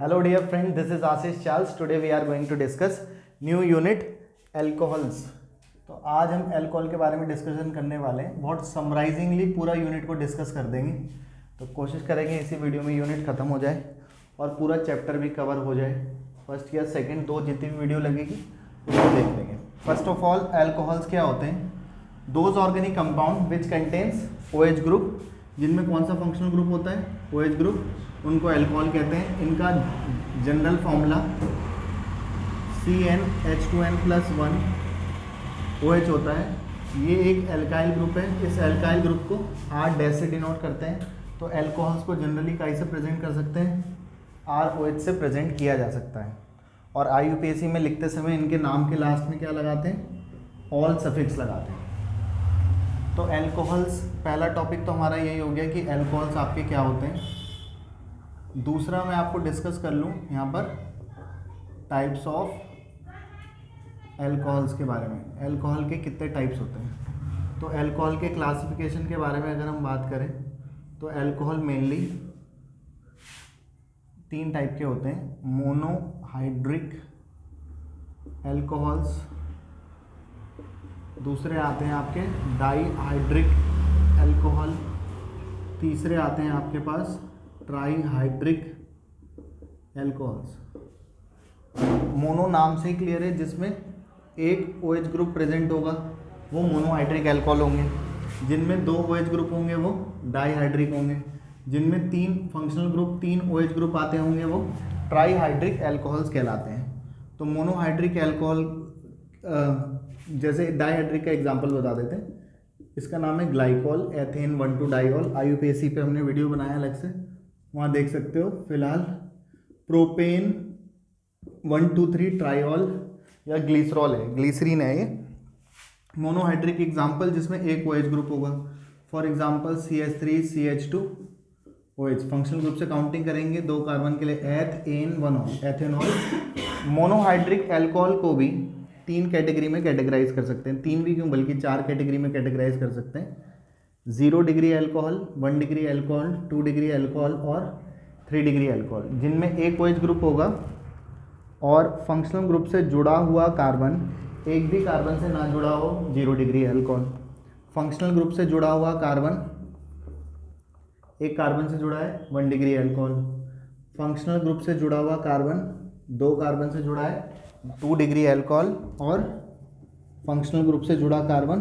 Hello dear friend, this is Ashish Charles. Today we are going to discuss new unit alcohols. तो आज हम alcohol के बारे में डिस्कशन करने वाले हैं. बहुत समराइजिंगली पूरा यूनिट को डिस्कस कर देंगे. तो कोशिश करेंगे इसी वीडियो में यूनिट ख़त्म हो जाए और पूरा चैप्टर भी कवर हो जाए. फर्स्ट या सेकंड दो जितनी भी वीडियो लगेगी उसको देख लेंगे. फर्स्ट ऑफ ऑल अल्कोहल्स क्या होते हैं? Those organic compound which contains OH group. जिनमें कौन सा फंक्शनल ग्रुप होता है? OH group. उनको अल्कोहल कहते हैं. इनका जनरल फॉर्मूला CnH2n+1 OH होता है. ये एक एल्काइल ग्रुप है. इस एल्काइल ग्रुप को R- से डिनोट करते हैं. तो अल्कोहल्स को जनरली कैसे प्रेजेंट कर सकते हैं? ROH से प्रेजेंट किया जा सकता है. और IUPAC में लिखते समय इनके नाम के लास्ट में क्या लगाते हैं? ऑल सफिक्स लगाते हैं. तो अल्कोहल्स, पहला टॉपिक तो हमारा यही हो गया कि अल्कोहल्स आपके क्या होते हैं. दूसरा मैं आपको डिस्कस कर लूँ यहाँ पर टाइप्स ऑफ अल्कोहल्स के बारे में. अल्कोहल के कितने टाइप्स होते हैं? तो अल्कोहल के क्लासिफिकेशन के बारे में अगर हम बात करें तो अल्कोहल मेनली 3 टाइप के होते हैं. मोनोहाइड्रिक अल्कोहल्स, दूसरे आते हैं आपके डाईहाइड्रिक अल्कोहल, तीसरे आते हैं आपके पास ट्राईहाइड्रिक अल्कोहल्स. मोनो नाम से ही क्लियर है, जिसमें एक OH ग्रुप प्रेजेंट होगा वो मोनोहाइड्रिक अल्कोहल होंगे. जिनमें 2 OH ग्रुप होंगे वो डाईहाइड्रिक होंगे. जिनमें 3 फंक्शनल ग्रुप 3 OH ग्रुप आते होंगे वो ट्राईहाइड्रिक अल्कोहल्स कहलाते हैं. तो मोनोहाइड्रिक अल्कोहल, जैसे डाईहाइड्रिक का एग्जांपल बता देते हैं. इसका नाम है ग्लाइकॉल, एथेन 1,2-डाइऑल. IUPAC पे हमने वीडियो बनाया अलग से, वहाँ देख सकते हो. फिलहाल प्रोपेन 1,2,3 ट्राइऑल या ग्लिसरॉल है, ग्लिसरीन है ये. मोनोहाइड्रिक एग्जांपल जिसमें एक OH ग्रुप होगा. For example CH3CH2OH. Functional group से काउंटिंग करेंगे 2 कार्बन के लिए एथेनॉल. मोनोहाइड्रिक अल्कोहल को भी 3 कैटेगरी में कैटेगराइज कर सकते हैं. 3 भी क्यों, बल्कि 4 कैटेगरी में कैटेगराइज कर सकते हैं. 0 degree alcohol, 1 degree alcohol, 2 degree alcohol और 3 डिग्री अल्कोहल. जिनमें एक OH ग्रुप होगा और फंक्शनल ग्रुप से जुड़ा हुआ कार्बन एक भी कार्बन से ना जुड़ा हो, 0 डिग्री अल्कोहल. फंक्शनल ग्रुप से जुड़ा हुआ कार्बन एक कार्बन से जुड़ा है, 1 डिग्री अल्कोहल. फंक्शनल ग्रुप से जुड़ा हुआ कार्बन 2 कार्बन से जुड़ा है, 2 डिग्री अल्कोहल. और फंक्शनल ग्रुप से जुड़ा कार्बन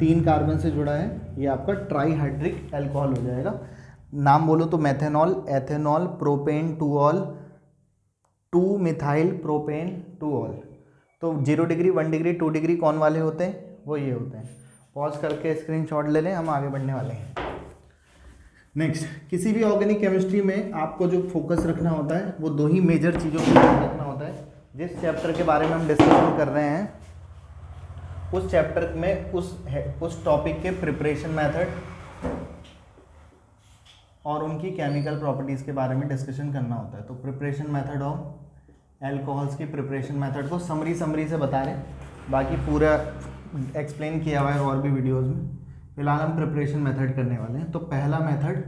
3 कार्बन से जुड़ा है, ये आपका ट्राईहाइड्रिक अल्कोहल हो जाएगा. नाम बोलो तो मेथेनॉल, एथेनॉल, प्रोपेन 2-ऑल, 2 मिथाइल प्रोपेन 2-ऑल. तो 0 डिग्री, 1 डिग्री, 2 डिग्री कौन वाले होते हैं? वो ये होते हैं. पॉज करके स्क्रीनशॉट ले लें, हम आगे बढ़ने वाले हैं. नेक्स्ट, किसी भी ऑर्गेनिक केमिस्ट्री में आपको जो फोकस रखना होता है वो 2 ही मेजर चीज़ों पर ध्यान रखना होता है. जिस चैप्टर के बारे में हम डिस्कशन कर रहे हैं उस चैप्टर में उस टॉपिक के प्रिपरेशन मेथड और उनकी केमिकल प्रॉपर्टीज़ के बारे में डिस्कशन करना होता है. तो प्रिपरेशन मेथड ऑफ अल्कोहल्स की प्रिपरेशन मेथड को समरी से बता रहे हैं. बाकी पूरा एक्सप्लेन किया हुआ है और भी वीडियोस में. फिलहाल हम प्रिपरेशन मेथड करने वाले हैं. तो पहला मेथड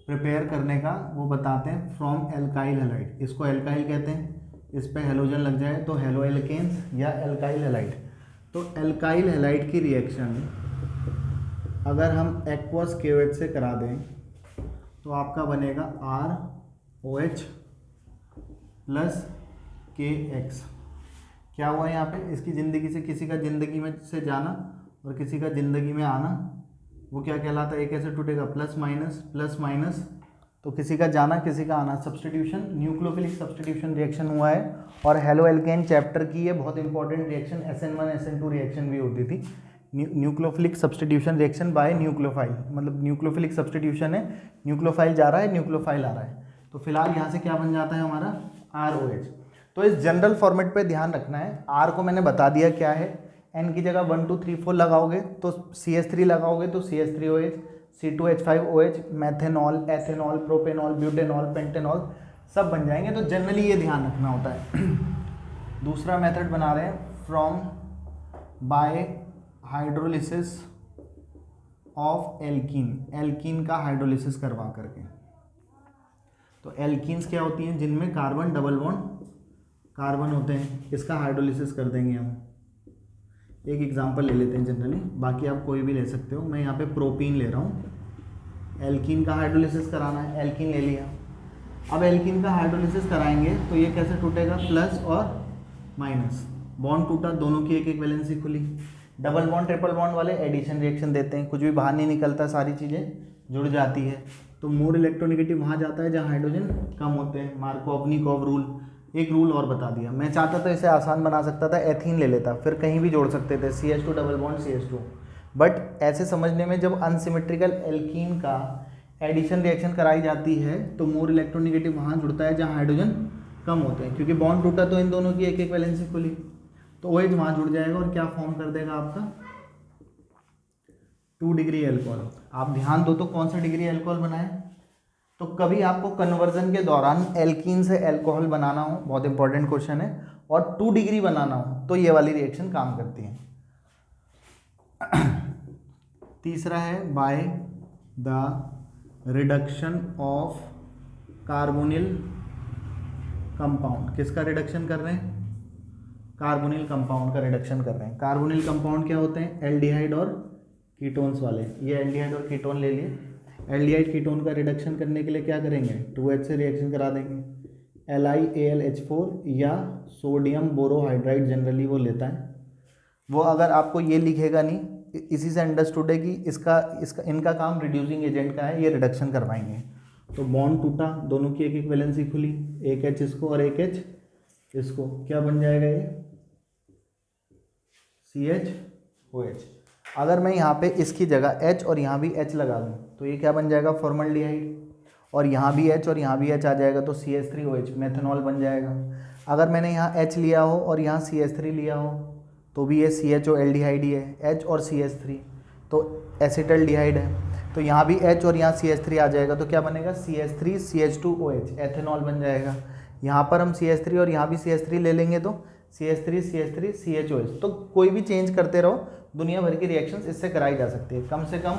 प्रिपेयर करने का वो बताते हैं फ्रॉम एल्काइल हैलाइड. इसको एल्काइल कहते हैं. इस पे हेलोजन लग जाए तो हेलोएल्केन्स या एल्काइल हैलाइड. तो एल्काइल हैलाइड की रिएक्शन अगर हम एक्वस KOH से करा दें तो आपका बनेगा ROH + KX. क्या हुआ यहाँ पे? इसकी ज़िंदगी से किसी का ज़िंदगी में से जाना और किसी का ज़िंदगी में आना, वो क्या कहलाता है? एक ऐसे टूटेगा प्लस माइनस. तो किसी का जाना किसी का आना, सब्स्टिट्यूशन, न्यूक्लियोफिलिक सब्स्टिट्यूशन रिएक्शन हुआ है. और हेलोएल्केन चैप्टर की ये बहुत important reaction SN1 SN2 reaction भी होती थी. Nucleophilic substitution reaction by nucleophile. मतलब न्यूक्लियोफिलिक सब्स्टिट्यूशन है, न्यूक्लियोफाइल जा रहा है, न्यूक्लियोफाइल आ रहा है. तो फिलहाल यहाँ से क्या बन जाता है हमारा? ROH. तो इस जनरल फॉर्मेट पे ध्यान रखना है. R को मैंने बता दिया क्या है. N की जगह 1 2 3 4 लगाओगे तो CH3 लगाओगे तो CH3OH, C2H5OH, methanol, ethanol, propanol, butanol, pentanol सब बन जाएंगे. तो जनरली ये ध्यान रखना होता है. दूसरा मेथड बना रहे हैं from by hydrolysis of alkene. Alkene का हाइड्रोलिसिस करवा करके. तो एल्कीन्स क्या होती हैं, जिनमें कार्बन डबल बॉन्ड कार्बन होते हैं, इसका हाइड्रोलिसिस कर देंगे हम। एक एग्जांपल ले लेते हैं जनरली, बाकी आप कोई भी ले सकते हो। मैं यहाँ पे प्रोपीन ले रहा हूँ, एल्कीन का हाइड्रोलिसिस कराना है, एल्कीन ले लिया। अब एल्कीन का हाइड्रोलिसिस कराएंगे तो ये कैसे टूटेगा, प्लस और माइनस, बॉन्ड टूटा, दोनों की एक एक वैलेंसी खुली। डबल बॉन्ड ट्रिपल बॉन्ड वाले एडिशन रिएक्शन देते हैं, कुछ भी बाहर नहीं निकलता, सारी चीज़ें जुड़ जाती है। तो मोर इलेक्ट्रोनेगेटिव वहाँ जाता है जहाँ हाइड्रोजन कम होते हैं। मार्कोवनिकोव रूल, एक रूल और बता दिया। मैं चाहता तो इसे आसान बना सकता था, एथीन ले लेता, फिर कहीं भी जोड़ सकते थे, CH2 double bond CH2। But ऐसे समझने में, जब अनसिमेट्रिकल एल्कीन का एडिशन रिएक्शन कराई जाती है तो मोर इलेक्ट्रोनेगेटिव वहाँ जुड़ता है जहाँ हाइड्रोजन कम होते हैं, क्योंकि बॉन्ड टूटा तो इन दोनों की एक एक वैलेंसी खुली, तो OH वहाँ जुड़ जाएगा और क्या फॉर्म कर देगा आपका 2 डिग्री एल्कोहल। आप ध्यान दो तो कौन सा डिग्री एल्कोहल बनाए, तो कभी आपको कन्वर्जन के दौरान एल्कीन से एल्कोहल बनाना हो, बहुत इंपॉर्टेंट क्वेश्चन है, और 2 डिग्री बनाना हो तो ये वाली रिएक्शन काम करती है। तीसरा है by the reduction of carbonyl compound. किसका रिडक्शन कर रहे हैं, कार्बोनिल कंपाउंड का रिडक्शन कर रहे हैं। कार्बोनिल कंपाउंड क्या होते हैं, एल्डिहाइड और कीटोन्स वाले। ये एल्डिहाइड और कीटोन ले लिए। एल्डिहाइड कीटोन का रिडक्शन करने के लिए क्या करेंगे, 2H से रिएक्शन करा देंगे। LiAlH4 या सोडियम बोरोहाइड्राइड जनरली वो लेता है। वो अगर आपको ये लिखेगा नहीं, इसी से अंडरस्टूड है कि इसका इनका काम रिड्यूसिंग एजेंट का है, ये रिडक्शन करवाएंगे। तो बॉन्ड टूटा, दोनों की एक एक वैलेंसी खुली, एक H इसको और एक H इसको, क्या बन जाएगा ये CHOH। अगर मैं यहाँ पे इसकी जगह H और यहाँ भी H लगा दूँ तो ये क्या बन जाएगा, फॉर्मल्डिहाइड, और यहाँ भी H और यहाँ भी H आ जाएगा तो CH3OH मेथनॉल बन जाएगा। अगर मैंने यहाँ H लिया हो और यहाँ CH3 लिया हो तो भी ये CHO एल्डिहाइड ही है, H और CH3 तो एसिटल्डिहाइड है। तो यहाँ भी H और यहाँ CH3 आ जाएगा तो क्या बनेगा, CH3CH2OH एथेनॉल बन जाएगा। यहाँ पर हम CH3 और यहाँ भी CH3 ले लेंगे तो CH3CH3CHOH। तो कोई भी चेंज करते रहो, दुनिया भर की रिएक्शंस इससे कराई जा सकती है। कम से कम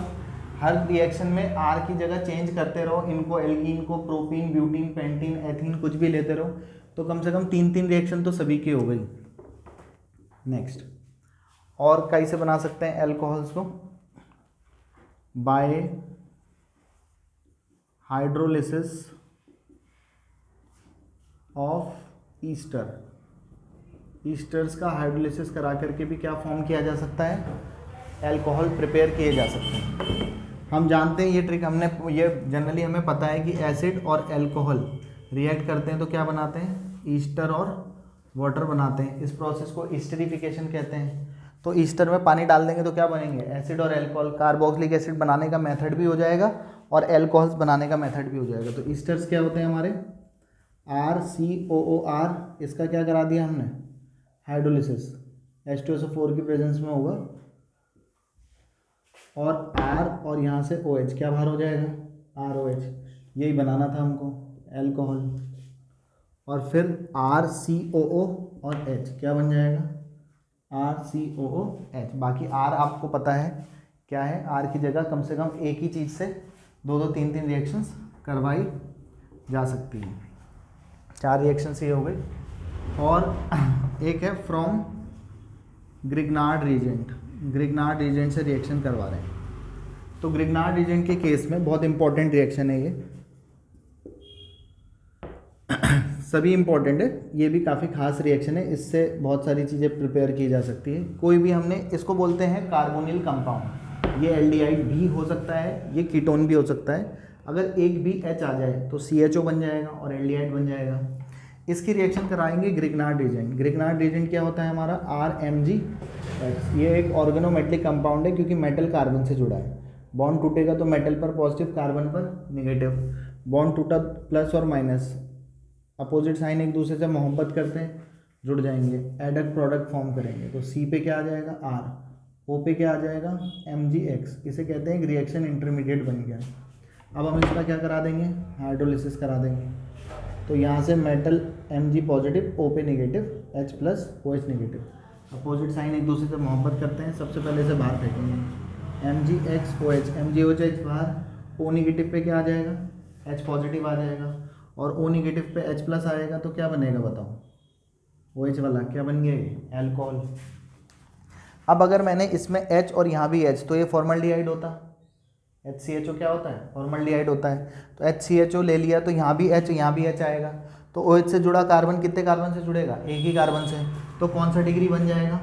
हर रिएक्शन में R की जगह चेंज करते रहो, इनको एल्कीन को प्रोपीन, ब्यूटीन, पेंटीन, एथीन कुछ भी लेते रहो, तो कम से कम 3 रिएक्शन तो सभी की हो गई। नेक्स्ट, और कैसे बना सकते हैं एल्कोहल्स को, बाय हाइड्रोलिसिस ऑफ ईस्टर्स का हाइड्रोलिसिस करा करके भी क्या फॉर्म किया जा सकता है, एल्कोहल प्रिपेयर किए जा सकते हैं। हम जानते हैं ये ट्रिक, हमने ये जनरली हमें पता है कि एसिड और एल्कोहल रिएक्ट करते हैं तो क्या बनाते हैं, ईस्टर और वाटर बनाते हैं। इस प्रोसेस को ईस्टरिफिकेशन कहते हैं। तो ईस्टर में पानी डाल देंगे तो क्या बनेंगे, एसिड और एल्कोहल। कार्बोक्सिलिक एसिड बनाने का मेथड भी हो जाएगा और एल्कोहल्स बनाने का मेथड भी हो जाएगा। तो ईस्टर्स क्या होते हैं हमारे, RCOOR, इसका क्या करा दिया हमने, हाइड्रोलिसिस, H2SO4 की प्रेजेंस में होगा, और R और यहाँ से OH क्या बाहर हो जाएगा, ROH। यही बनाना था हमको, एल्कोहल। और फिर RCOO और H क्या बन जाएगा, RCOOH। बाकी R आपको पता है क्या है, R की जगह कम से कम एक ही चीज़ से 2-3 रिएक्शंस करवाई जा सकती हैं। 4 रिएक्शंस ये हो गई। और एक है from Grignard reagent, Grignard reagent से रिएक्शन करवा रहे हैं। तो ग्रिग्नार्ड रीजेंट के केस में बहुत इंपॉर्टेंट रिएक्शन है ये, सभी इंपॉर्टेंट है, ये भी काफ़ी खास रिएक्शन है, इससे बहुत सारी चीज़ें प्रिपेयर की जा सकती है। कोई भी हमने इसको बोलते हैं कार्बोनिल कंपाउंड, ये एल्डिहाइड भी हो सकता है, ये कीटोन भी हो सकता है। अगर एक भी H आ जाए तो CHO बन जाएगा और एल्डिहाइड बन जाएगा। इसकी रिएक्शन कराएंगे ग्रिग्नार्ड रीजेंट। ग्रिग्नार्ड रीजेंट क्या होता है हमारा, RMgX। ये एक ऑर्गेनोमेटलिक कंपाउंड है क्योंकि मेटल कार्बन से जुड़ा है। बॉन्ड टूटेगा तो मेटल पर पॉजिटिव, कार्बन पर नेगेटिव। बॉन्ड टूटा प्लस और माइनस, अपोजिट साइन एक दूसरे से मोहब्बत करते हैं, जुड़ जाएंगे, एडक्ट प्रोडक्ट फॉर्म करेंगे। तो C पे क्या आ जाएगा, R, O पे क्या आ जाएगा, MgX। इसे कहते हैं रिएक्शन इंटरमीडिएट बन गया। अब हम इसका क्या करा देंगे, हाइड्रोलिसिस करा देंगे। तो यहाँ से मेटल Mg पॉजिटिव, O पे negative, H plus OH negative, opposite sign एक दूसरे से मोहब्बत करते हैं। सबसे पहले इसे बाहर फेंकेंगे, MgX OH, MgOH बाहर, O नेगेटिव पे क्या आ जाएगा, H पॉजिटिव आ जाएगा। और O नेगेटिव पे H प्लस आएगा तो क्या बनेगा बताओ, OH वाला क्या बन गया ये, एल्कोहल। अब अगर मैंने इसमें H और यहाँ भी H, तो ये फॉर्मल्डिहाइड होता, HCHO क्या होता है, फॉर्मल्डिहाइड होता है। तो HCHO ले लिया तो यहाँ भी H, यहाँ भी H आएगा, तो OH से जुड़ा कार्बन कितने कार्बन से जुड़ेगा, एक ही कार्बन से, तो कौन सा डिग्री बन जाएगा,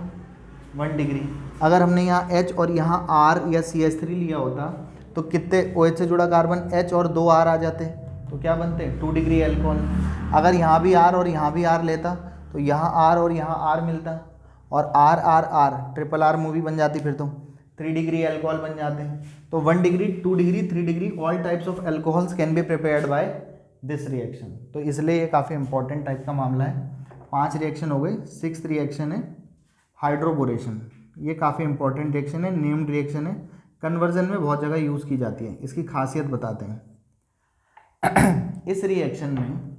1 डिग्री। अगर हमने यहाँ H और यहाँ R या CH3 लिया होता तो कितने OH से जुड़ा कार्बन H और 2 R आ जाते, तो क्या बनते, 2 डिग्री एल्कोहल। अगर यहाँ भी R और यहाँ भी R लेता तो यहाँ R और यहाँ R मिलता, और R R R triple R movie बन जाती, फिर तो 3 डिग्री एल्कोहल बन जाते हैं। तो 1 degree, 2 degree, 3 degree, all types of alcohols can be prepared by this reaction. तो इसलिए ये काफ़ी इंपॉर्टेंट टाइप का मामला है। 5 रिएक्शन हो गए। 6th रिएक्शन है हाइड्रोबोरेशन। ये काफ़ी इंपॉर्टेंट रिएक्शन है, नेम्ड रिएक्शन है, कन्वर्जन में बहुत जगह यूज़ की जाती है। इसकी खासियत बताते हैं। इस रिएक्शन में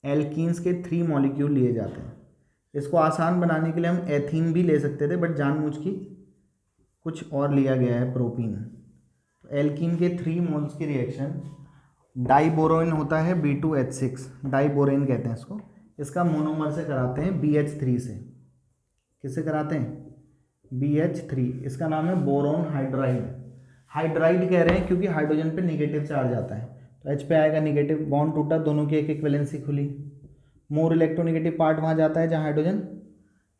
एल्कीन्स के 3 मॉलिक्यूल लिए जाते हैं। इसको आसान बनाने के लिए हम एथीन भी ले सकते थे, बट जानबूझ की कुछ और लिया गया है, प्रोपीन। तो एल्कीन के 3 मोल्स की रिएक्शन, डाइबोरोइन होता है B2H6, डाइबोरेन कहते हैं इसको। इसका मोनोमर से कराते हैं BH3 से। किससे कराते हैं, BH3। इसका नाम है बोरोन हाइड्राइड। हाइड्राइड कह रहे हैं क्योंकि हाइड्रोजन पे नेगेटिव चार्ज आता है, तो H पे आएगा नेगेटिव, बॉन्ड टूटा, दोनों की एक एक वैलेंसी खुली, मोर इलेक्ट्रोनेगेटिव पार्ट वहाँ जाता है जहाँ हाइड्रोजन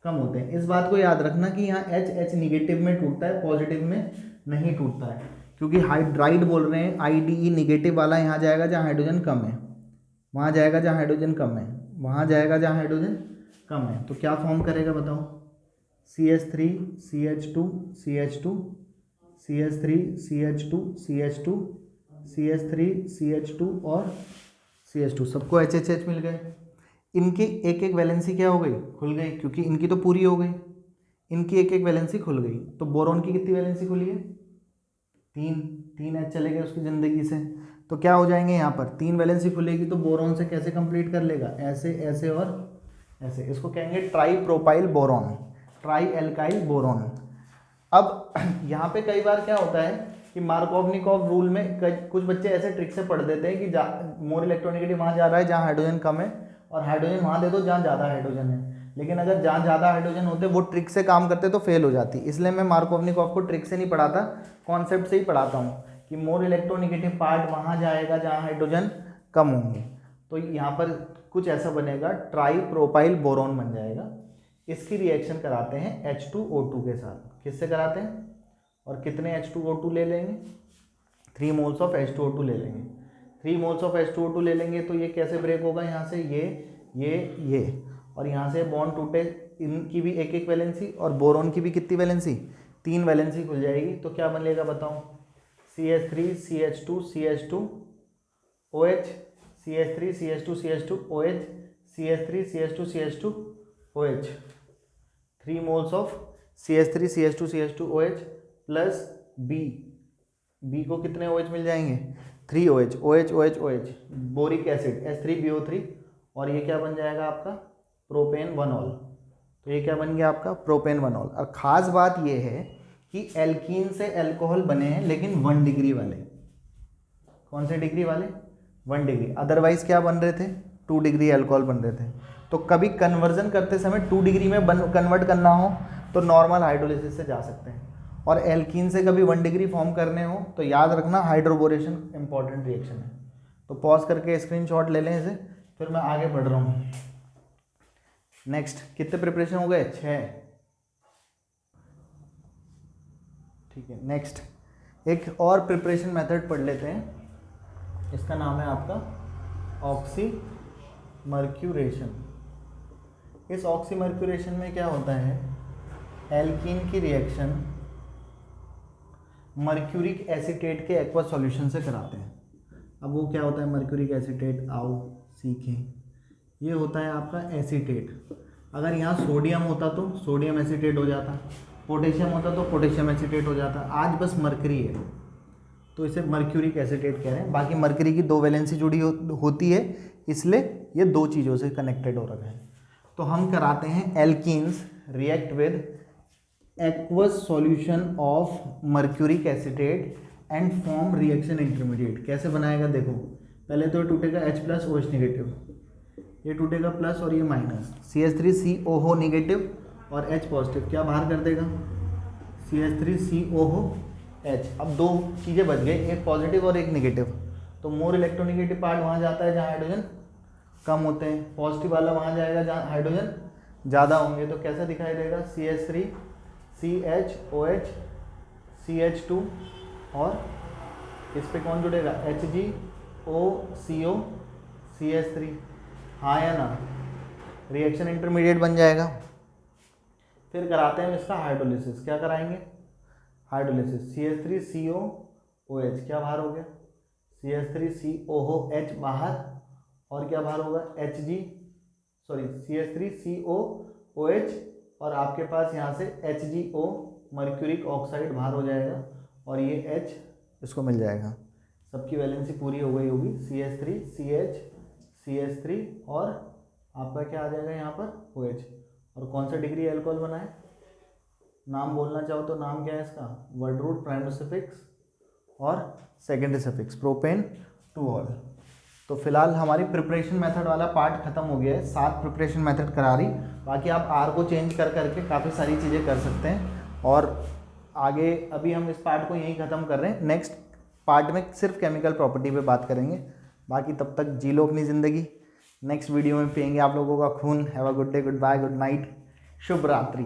कम होते हैं। इस बात को याद रखना कि यहाँ H निगेटिव में टूटता है, पॉजिटिव में नहीं टूटता है, क्योंकि हाइड्राइड बोल रहे हैं, IDE निगेटिव वाला यहाँ जाएगा जहाँ हाइड्रोजन कम है, वहाँ जाएगा जहाँ हाइड्रोजन कम है, वहाँ जाएगा जहाँ हाइड्रोजन कम है। तो क्या फॉर्म करेगा बताओ, CH3 CH2 CH2 CH3 CH2 CH2 CH3 CH2 और CH2, सबको HHH मिल गए। इनकी एक एक वैलेंसी क्या हो गई, खुल गई, क्योंकि इनकी तो पूरी हो गई, इनकी एक एक वैलेंसी खुल गई। तो बोरोन की कितनी वैलेंसी खुली है, 3 H चले गए उसकी ज़िंदगी से। तो क्या हो जाएंगे यहाँ पर, 3 वैलेंसी खुलेगी तो बोरोन से कैसे कंप्लीट कर लेगा, ऐसे ऐसे और ऐसे। इसको कहेंगे try propyl boron, try alkyl boron. अब यहाँ पे कई बार क्या होता है कि मार्कोवनिकॉव रूल में कुछ बच्चे ऐसे ट्रिक से पढ़ देते हैं कि मोर इलेक्ट्रोनेगेटिव वहाँ जा रहा है जहाँ हाइड्रोजन कम है, और हाइड्रोजन वहाँ दे दो जहाँ ज़्यादा हाइड्रोजन है। लेकिन अगर जहाँ ज़्यादा हाइड्रोजन होते वो ट्रिक से काम करते तो फेल हो जाती। इसलिए मैं मार्कोवनिकॉव को ट्रिक से नहीं पढ़ाता, कॉन्सेप्ट से ही पढ़ाता हूँ कि मोर इलेक्ट्रोनेगेटिव पार्ट वहाँ जाएगा जहाँ हाइड्रोजन कम होंगे। तो यहाँ पर कुछ ऐसा बनेगा, ट्राई प्रोपाइल बोरोन बन जाएगा। इसकी रिएक्शन कराते हैं H2O2 के साथ। किससे कराते हैं, और कितने H2O2 ले लेंगे, 3 मोल्स ऑफ H2O2 ले लेंगे। 3 मोल्स ऑफ H2O2 ले लेंगे तो ये कैसे ब्रेक होगा, यहाँ से ये और यहाँ से बॉन्ड टूटे, इनकी भी एक एक वैलेंसी, और बोरोन की भी कितनी वैलेंसी, 3 वैलेंसी खुल जाएगी। तो क्या बनेगा बताओ, CH3 CH2 CH2 OH, CH3 CH2 CH2 OH, CH3 CH2 CH2 OH, 3 moles of CH3 CH2 CH2 OH plus B को कितने OH मिल जाएंगे, 3 OH, OH OH OH, boric acid H3BO3, और ये क्या बन जाएगा आपका, प्रोपेन 1ऑल। तो ये क्या बन गया आपका, प्रोपेन 1ऑल। और ख़ास बात ये है कि एल्कीन से एल्कोहल बने हैं, लेकिन 1 डिग्री वाले। कौन से डिग्री वाले, 1 डिग्री। अदरवाइज क्या बन रहे थे, 2 डिग्री एल्कोहल बन रहे थे। तो कभी कन्वर्जन करते समय 2 डिग्री में कन्वर्ट करना हो तो नॉर्मल हाइड्रोलिसिस से जा सकते हैं, और एल्कीन से कभी 1 डिग्री फॉर्म करने हो तो याद रखना हाइड्रोबोरेशन इंपॉर्टेंट रिएक्शन है। तो पॉज करके स्क्रीनशॉट ले लें इसे, फिर मैं आगे बढ़ रहा हूँ। नेक्स्ट कितने प्रिपरेशन हो गए, 6। ठीक है, नेक्स्ट एक और प्रिपरेशन मेथड पढ़ लेते हैं। इसका नाम है आपका ऑक्सीमर्क्यूरेशन। इस ऑक्सीमर्क्यूरेशन में क्या होता है, एल्कीन की रिएक्शन मर्क्यूरिक एसीटेट के एक्वा सॉल्यूशन से कराते हैं। अब वो क्या होता है मर्क्यूरिक एसीटेट, आओ सीखें। ये होता है आपका एसीटेट। अगर यहाँ सोडियम होता तो सोडियम एसीटेट हो जाता, पोटेशियम होता तो पोटेशियम एसीटेट हो जाता। आज बस मरकरी है तो इसे मर्क्यूरिक एसीटेट कह रहे हैं। बाकी मरकरी की 2 वैलेंसी जुड़ी होती है, इसलिए ये 2 चीज़ों से कनेक्टेड हो रखा है। तो हम कराते हैं alkenes react with aqueous solution of mercuric acetate and form reaction intermediate. कैसे बनाएगा देखो, पहले तो ये टूटेगा H प्लस OH नेगेटिव, ये टूटेगा प्लस और ये माइनस, CH3COO नेगेटिव और H पॉजिटिव, क्या बाहर कर देगा CH3COOH। अब दो चीज़ें बच गई, एक पॉजिटिव और एक नेगेटिव। तो मोर इलेक्ट्रोनेगेटिव पार्ट वहाँ जाता है जहाँ हाइड्रोजन कम होते हैं, पॉजिटिव वाला वहाँ जाएगा जहाँ हाइड्रोजन ज़्यादा होंगे। तो कैसा दिखाई देगा CH3 CHOH CH2 और इस पे कौन जुड़ेगा HgOCO CH3, हाँ या ना, रिएक्शन इंटरमीडिएट बन जाएगा। फिर कराते हैं हम इसका हाइड्रोलिसिस, क्या कराएंगे हाइड्रोलिसिस, CH3COOH क्या बाहर हो गया CH3COOH बाहर, और क्या बाहर होगा CH3COOH और आपके पास यहाँ से HgO मर्क्यूरिक ऑक्साइड बाहर हो जाएगा और ये H इसको मिल जाएगा। सबकी वैलेंसी पूरी हो गई होगी, CH3 CH CH3 और आपका क्या आ जाएगा यहाँ पर OH। और कौन सा डिग्री एल्कोहल बना है, नाम बोलना चाहो तो नाम क्या है इसका, वर्ड रूट, प्राइमरी सफिक्स और secondary suffix, propane two all. तो फिलहाल हमारी प्रिपरेशन मेथड वाला पार्ट खत्म हो गया है, 7 प्रिपरेशन मेथड करा रही, बाकी आप आर को चेंज कर करके काफ़ी सारी चीज़ें कर सकते हैं। और आगे अभी हम इस पार्ट को यहीं ख़त्म कर रहे हैं, नेक्स्ट पार्ट में सिर्फ केमिकल प्रॉपर्टी पे बात करेंगे। बाकी तब तक जी लो अपनी ज़िंदगी, नेक्स्ट वीडियो में पियेंगे आप लोगों का खून। Have a good day, goodbye, good night, शुभ रात्रि।